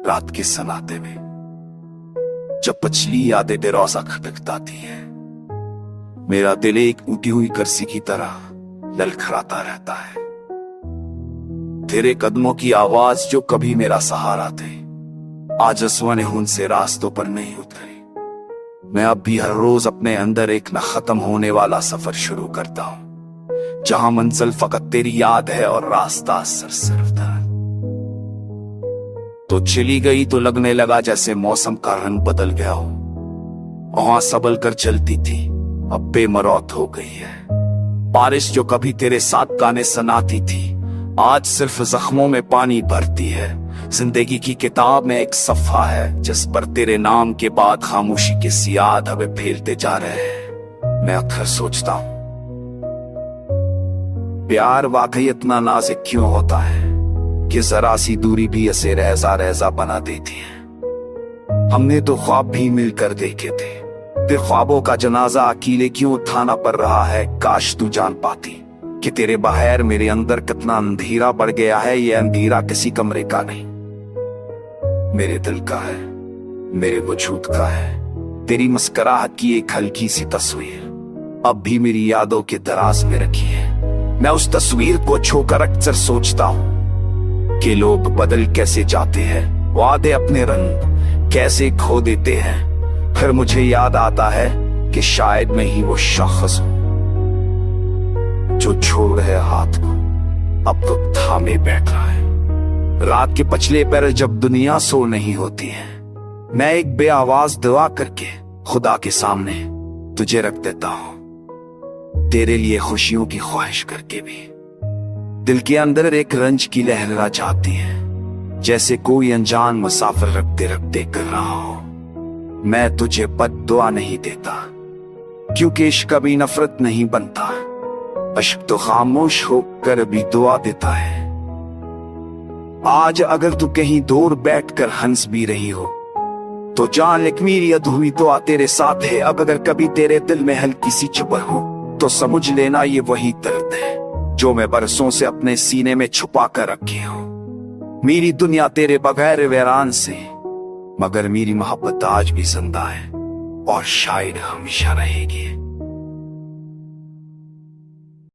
रात के सन्नाटे में जब पछली यादें बेरोजा खटकताती है, मेरा दिल एक टूटी हुई कर्सी की तरह ललखराता रहता है। तेरे कदमों की आवाज जो कभी मेरा सहारा थे, आज आसमां उनसे रास्तों पर नहीं उतरे। मैं अब भी हर रोज अपने अंदर एक न खत्म होने वाला सफर शुरू करता हूं, जहां मंजिल फकत तेरी याद है और रास्ता सरसरदा। तो चली गई तो लगने लगा जैसे मौसम का रंग बदल गया हो। वहां संभल कर चलती थी, अब बेमरौत हो गई है। बारिश जो कभी तेरे साथ गाने सुनाती थी, आज सिर्फ जख्मों में पानी भरती है। जिंदगी की किताब में एक सफ़ा है जिस पर तेरे नाम के बाद खामोशी के सियाह धब्बे फैलते जा रहे हैं। मैं अक्सर सोचता हूं, प्यार वाकई इतना नाजुक क्यों होता है कि जरा सी दूरी भी इसे रहजा रहजा बना देती है। हमने तो ख्वाब भी मिलकर देखे थे, फिर ख्वाबों का जनाजा अकेले क्यों उठाना पड़ रहा है। काश तू जान पाती कि तेरे बगैर मेरे अंदर कितना अंधेरा बढ़ गया है। ये अंधेरा किसी कमरे का नहीं, मेरे दिल का है, मेरे वजूद का है। तेरी मुस्कुराहट की एक हल्की सी तस्वीर अब भी मेरी यादों के दराज में रखी है। मैं उस तस्वीर को छूकर अक्सर सोचता हूँ कि लोग बदल कैसे जाते हैं, वादे अपने रंग कैसे खो देते हैं। फिर मुझे याद आता है कि शायद मैं ही वो शख्स हूँ जो छोड़ है हाथ को अब तो थामे बैठा है। रात के पछले पैर जब दुनिया सो नहीं होती है, मैं एक बेआवाज दुआ करके खुदा के सामने तुझे रख देता हूँ। तेरे लिए खुशियों की ख्वाहिश करके भी दिल के अंदर एक रंज की लहरा जाती है, जैसे कोई अनजान मुसाफिर रखते रखते कर रहा हो। मैं तुझे बद्दुआ नहीं देता, क्योंकि इश्क कभी नफरत नहीं बनता। इश्क तो खामोश होकर भी दुआ देता है। आज अगर तू कहीं दूर बैठकर हंस भी रही हो, तो जान एक मेरी अधूरी दुआ तेरे साथ है। अब अगर कभी तेरे दिल में हल्की सी चुभन हो, तो समझ लेना ये वही दर्द है जो मैं बरसों से अपने सीने में छुपा कर रखे हूँ। मेरी दुनिया तेरे बगैर वीरान से, मगर मेरी मोहब्बत आज भी जिंदा है और शायद हमेशा रहेगी।